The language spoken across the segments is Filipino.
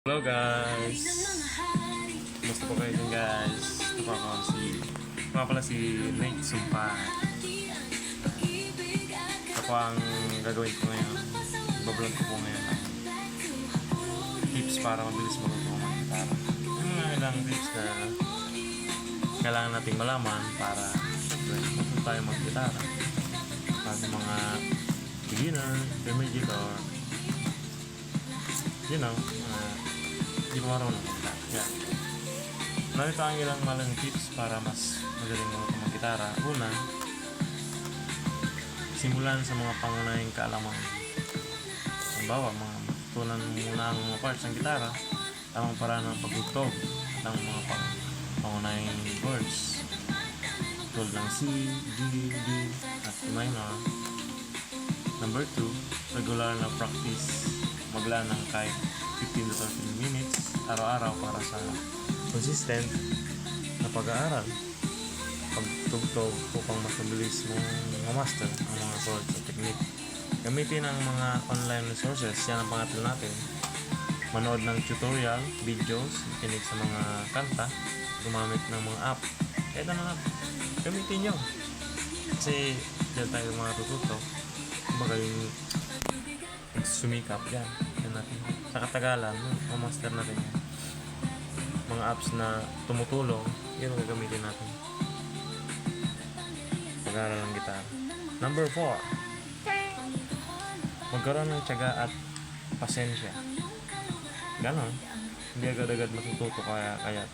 Hello guys! Kumusta po kayo dyan guys? Ito ako si Nate Sumpa. Ito po ang gagawin ko ngayon. Ibablog ko po ngayon ang tips para mabilis matuto ng gitara. Yung mga ilang tips na kailangan nating malaman para matuto tayo mag-gitara. Para sa mga beginner, intermediate, or hindi pa marunong mag-gitara. Yeah. Narito ang ilang malang tips para mas magaling mo mag-gitara. Una, simulan sa mga pangunahing kaalaman. Halimbawa, matutunan muna ang mga parts ng gitara, tamang paraan ng pagtugtog, at ang mga pangunahing chords tulad ng C, D, D, at E minor. Number 2, regular na practice. Maglaan ng kahit 15 to 30 minutes araw-araw para sa consistent na pag-aaral, pagtugtog upang mas mabilis mong ma-master ang mga chords at technique. Gamitin ang mga online resources, yan ang pangatlo natin. Manood ng tutorial, videos, makinig sa mga kanta, gumamit ng mga app. Ito na app, gamitin nyo. Kasi dyan tayo mga tutugtog. Magaling sumikap yan natin. Sa katagalan, ma-master natin yan. Mga apps na tumutulong, yun ang gagamitin natin pag-aaral ng gitara. Number 4, magkaroon ng tiyaga at pasensya. Ganon, hindi agad-agad matututo, kaya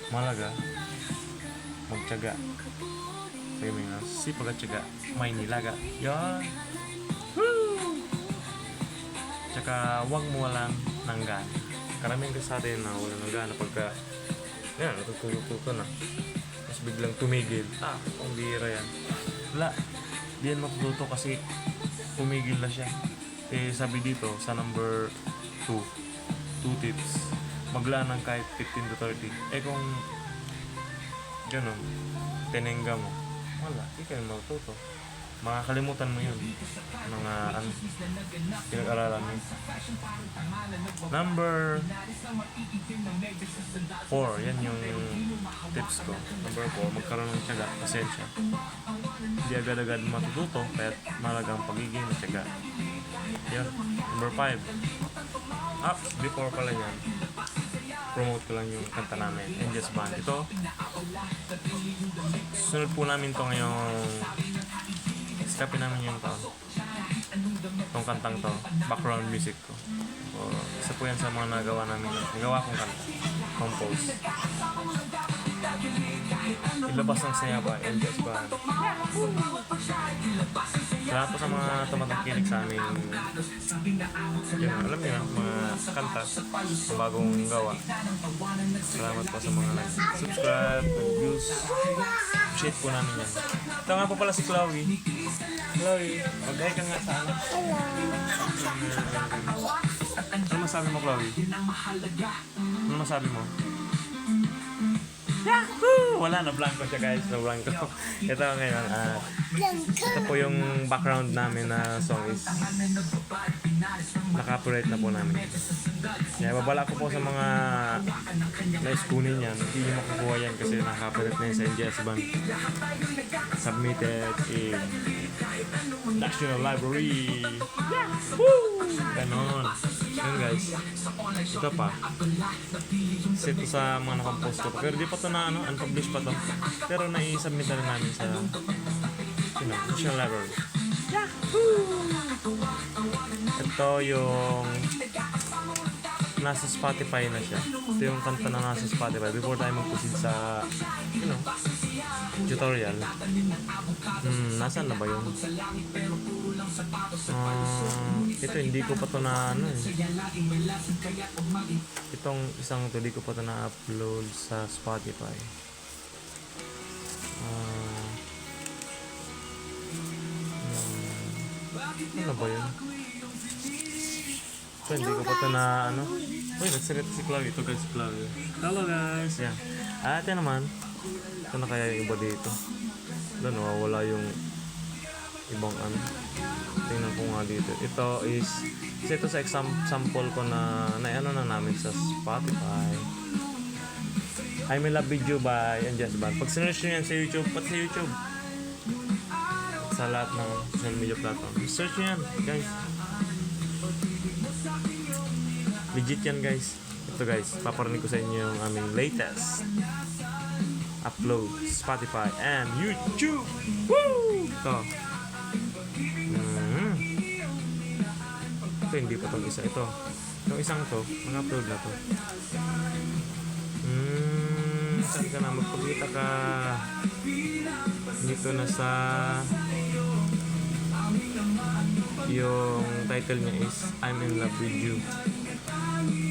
malaga magtiyaga. Sabi mo nga, sipag at tiyaga, may nilaga. Yan! Tsaka huwag mo walang ng gana. Karamihan kasi sa atin na wala ng gana pagka natutulog ka na, tapos biglang tumigil. Ang bihira yan. Wala, di yan matututo kasi tumigil na siya. Sabi dito sa number 2 tips, maglaan ng kahit 15 to 30. Kung gano'n, tinengga mo, wala, di ka rin matututo. Makakalimutan mo yun, mga pinag-aralan mo. Number 4, yan yung tips ko. Number 4, magkaroon ng tiyaga, pasensya. Hindi agad-agad matututo, kaya malagang pagiging tiyaga. Yan. Number 5, before pala yan, promote ko lang yung kanta namin, NJS Band. Ito, sunod po namin to ngayong copy namin yung itong kantang to, background music ko. Isa po yan sa mga nagawa kong kanta, compose. Ilabas ng saya ba, NJS Band. Salamat po sa mga tumatangkilik sa amin. Alam niyo na, mga kanta, bagong gawa. Salamat po sa mga nag-subscribe, nag-views. Appreciate po namin yan. Ito nga po pala si Chloe. Chloe, mag-hi ka nga sa anak. Ano masabi mo, Chloe? Ano masabi mo? Yahoo! Wala na, blanco siya guys, na blanco. Ito ngayon, ito po yung background namin na song is naka-copyright na po namin. Babala ko po sa mga nice kunin yan, hindi nyo makukuha yan kasi naka-copyright na yun sa NJS Band. Submitted in National Library. Yahoo! Ganon. Yun guys, ito pa set sa mga nakampose ko, pero di pa ito na unpublished pa to, pero nai-submit na rin namin sa National Library. Ito yung nasa Spotify na siya. Ito yung kanta na nasa Spotify before tayo mag-proceed sa tutorial. Nasaan na ba yun? Ito hindi ko pa ito na itong isang ito hindi ko pa ito na-upload sa Spotify. Ano ba yun? So hindi ko pa ito na nagsalit si Chloe. Ito guys, si Chloe. Hello guys! Yan. Ate naman, ito na kaya yung iba dito. Nawawala yung ibang tingnan ko nga dito. Ito is, kasi ito sa sample ko na ano na namin sa Spotify. I May Love Video by Anjas Band. Pag sinerch nyo yan sa YouTube, pati sa YouTube, sa lahat ng social media platform, search nyo yan, guys. Legit yan, guys. Ito, guys, paparinig ko sa inyo yung aming latest upload Spotify and YouTube. Woo! Ito. Ito, hindi pa itong isa. Ito. Itong isang to, mag-upload na to. Saan ka na? Magpagkita ka. Dito na sa yung title niya is I'm in Love With You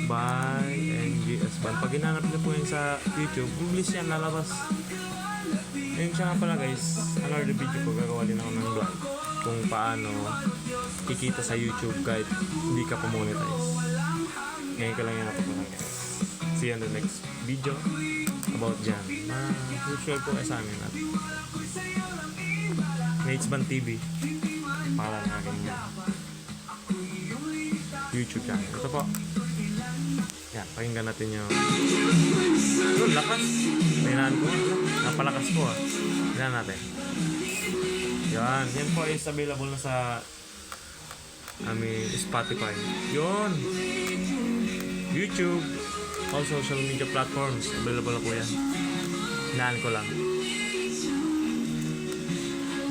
by NGS Band. Pag hinanap niyo po yun sa YouTube, English yan lalabas. Yun siya nga pala, guys. Another video ko, gagawa din ako ng vlog kung paano kikita sa YouTube kahit hindi ka pa monetize. Ngayon ka lang yan natutunan, guys. See you on the next video about dyan. Usual po kayo sa amin at Nates Band TV. Pangalan na aking YouTube channel. Ito po. Yan, pakinggan natin yung yun, lakas. Tingnan ko. Napalakas ko ah. Tingnan natin. Yan. Yan po is available na sa Spotify. Yun. YouTube. All social media platforms. Available na po yan. Tingnan ko lang.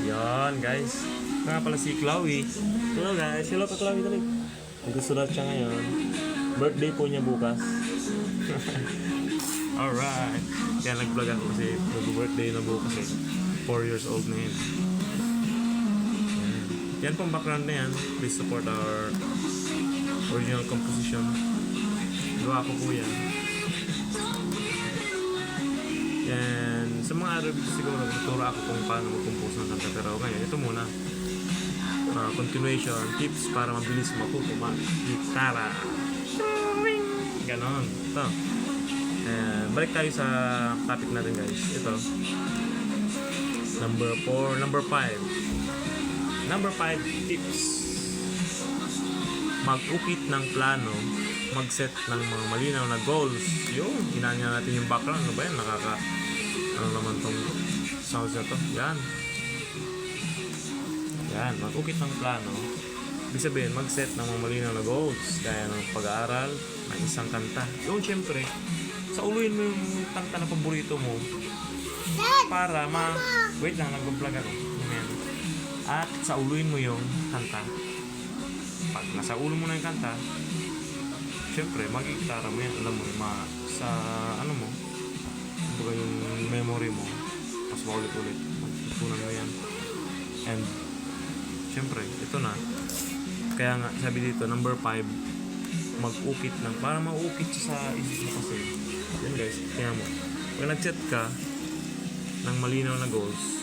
Yan guys. Ito nga pala si Chloe. Hello guys. Hello pa Chloe dali. Nagsusulat siya ngayon. Birthday po niya bukas. Alright. Kaya nag-vlog ako kasi mag-birthday na bukas eh. 4 years old na yun. Yan pong background na yan. Please support our original composition. Gawa ko po yan. And sa mga araw dito siguro tuturo ako kung paano mag-compose ng kanta. Pero ngayon, ito muna. Continuation, tips para mabilis matuto mag-gitara. Ganon. Ito. And balik tayo sa topic natin guys. Ito. Number 5. Number 5 tips. Mag-ukit ng plano, mag-set ng mga malinaw na goals. Yun, hinanya natin yung background. Ano ba yan? Ano naman tong sounds na to? Yan. Yan, mag-ukit ng plano. Ibig sabihin, mag-set ng mga malinaw na goals. Gaya ng pag-aaral ng isang kanta. Yun, syempre, sauluin mo yung kanta na paborito mo. Para wait lang, nag-vlog ako. Ayan. At sauluin mo yung kanta. Pag nasa ulo mo na yung kanta, syempre, mag-gitara mo yan. Alam mo, sa ano mo, kumbaga yung memory mo, mas maulit-ulit. Magtutunan mo yan. And, syempre, ito na. Kaya nga, sabi dito, number 5, mag-ukit ng, para ma-ukit sa isip mo kasi. Yan guys, kaya mo. Pag nag-set ka ng malinaw na goals,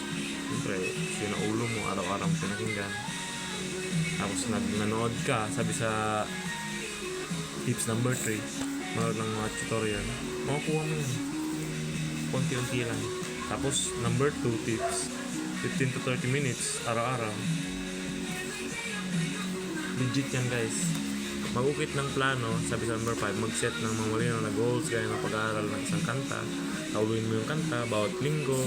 syempre, sinaulo mo, araw-araw mo pinakinggan. Tapos nanood ka, sabi sa tips number 3, manood ng mga tutorial, makukuha mo yun. Konti-unti lang. Tapos, number 2 tips, 15 to 30 minutes, araw-araw. Legit yan guys. Mag-ukit ng plano, sabi sa number 5, mag-set ng mga malinaw na goals, gaya ng pag-aaral ng isang kanta. Sauluin mo yung kanta, bawat linggo,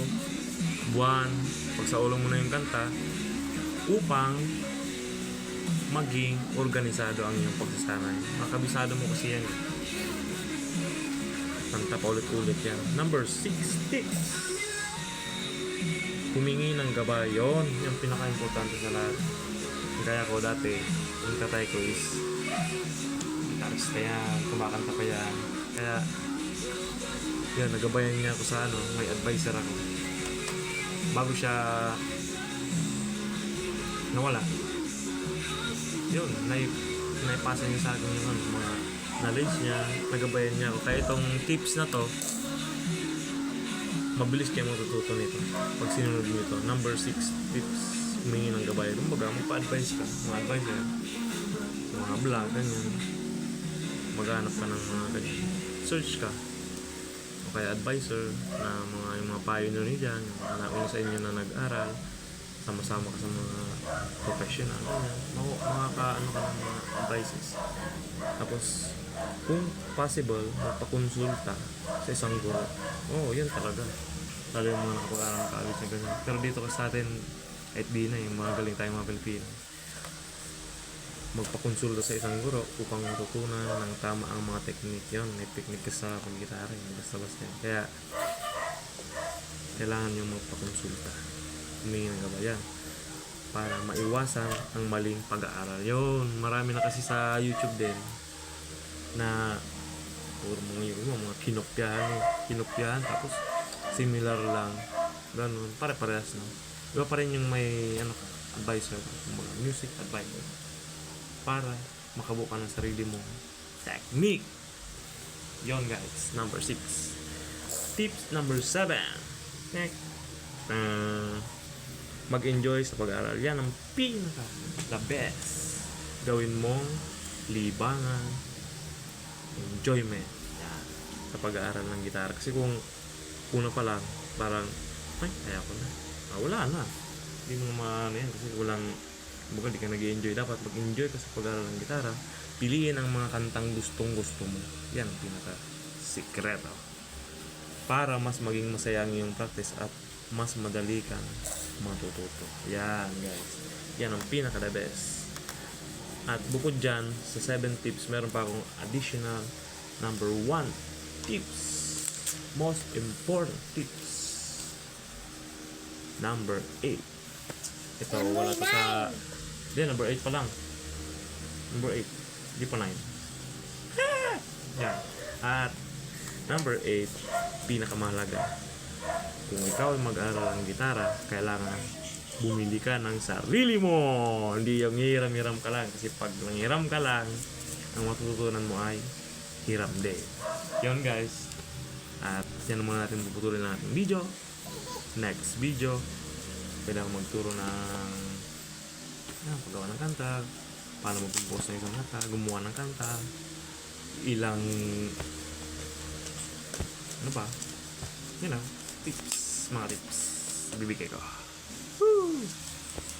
buwan, pag saulo mo na yung kanta, upang maging organisado ang iyong pagsasanay. Makabisado mo kasi yan. Kanta pa ulit-ulit yan. Number 6 tips. Humingi ng gabay. Yun, yung pinaka-importante sa lahat. Kaya ko dati, yung tatay ko is gitarista yan, kumakanta pa yan. Kaya, yan, nagabayan niya ako sa may advisor ako. Bago siya nawala. Yun, naipasa niya sa akin yung mga knowledge niya, nagabayan niya ako. Kaya itong tips na to, mabilis kayo matututo nito pag sinunod mo ito. Number 6 tips, humingi ng gabay. Kumbaga, magpa-advise ka, mga advisor, mga vlog, ganyan. Maghanap ka ng mga ganyan. Search ka. O kaya advisor na yung mga pioneer niya dyan, yung mga nauna sa inyo na nag-aral. sama-sama ka sa mga professional, makakaano ka ng mga advices. Tapos, kung possible, magpakonsulta sa isang guro. Yun talaga. Lalo yung mga nakapag-aral ng college na ganyan. Pero dito kasi sa atin, kahit di na, yung mga galing tayong mga Pilipino, magpakonsulta sa isang guro upang matutunan ng tama ang mga technique. Yun, may technique ka sa pag-gitara, basta-basta yan. Kaya, kailangan yung magpakonsulta. Humingi ng gabayan para maiwasan ang maling pag-aaral. Yun, marami na kasi sa YouTube din na puro mga kinopyahan tapos similar lang, ganun, pare-parehas na. Iba pa rin yung may advisor, mga music advisor, para makabuo ka ng sarili mong technique. Yon guys, number 6. Tips number 7. Next, mag-enjoy sa pag-aaral. Yan ang pinaka the best. Gawin mong libangan, enjoyment, yan, sa pag-aaral ng gitara. Kasi kung una pa lang, parang kaya ko na, wala na, hindi mo maano yan kasi walang, bukan di ka nag-enjoy. Dapat mag-enjoy ka sa pag-aaral ng gitara. Piliin ang mga kantang gustong-gusto mo. Yan ang pinaka sikreto para mas maging masaya ang iyong practice at mas madali kang matututo. Yan guys, yan ang pinaka the best. At bukod dyan, sa 7 tips, meron pa akong additional number 1 tips. Most important tips. Number 8. Ito, wala to sa... Hindi, number 8 pa lang. Number 8. Hindi pa 9. Yan. At number 8, pinakamahalaga. Kung ikaw ay mag-aaral ng gitara, kailangan bumili ka ng sarili mo. Hindi yung hiram-hiram ka lang. Kasi pag nanghiram ka lang, ang matututunan mo ay hiram din. Yun guys. At yan naman natin puputulin ng ating video. Next video, pwede ako magturo ng paggawa ng kanta, paano mag-compose ng isang kanta, gumawa ng kanta, ilang tips, mga tips bibigay ko. Woo!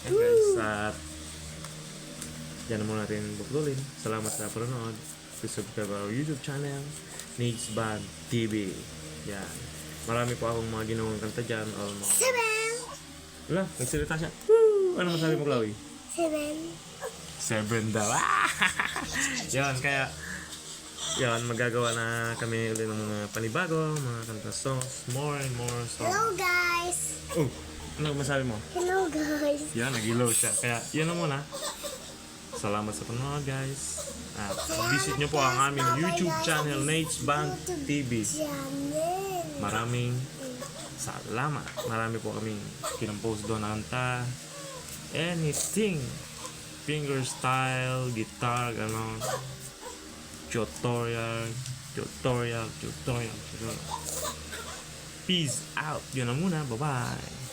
And guys, at yan naman natin puputulin. Salamat sa panonood. Please subscribe our YouTube channel, Nate's Band TV. Yan. Marami po akong mga ginawang kanta dyan. Wala, nagsalita siya. Woo! Ano masabi mo, Chloe? 7 daw. Yan, kaya yan, magagawa na kami ulit ng mga panibago, mga kanta songs, more and more songs. Hello guys! Ano masabi mo? Hello guys! Yan, nag-hello siya. Kaya, yan na muna. Salamat sa panonood guys. At visit nyo po ang aming YouTube channel, Nate's Band TV. Maraming salamat. Marami po kaming kinompose doon na kanta. Anything. Fingerstyle, guitar, gano'n. Tutorial. Peace out. Yun na muna. Bye-bye.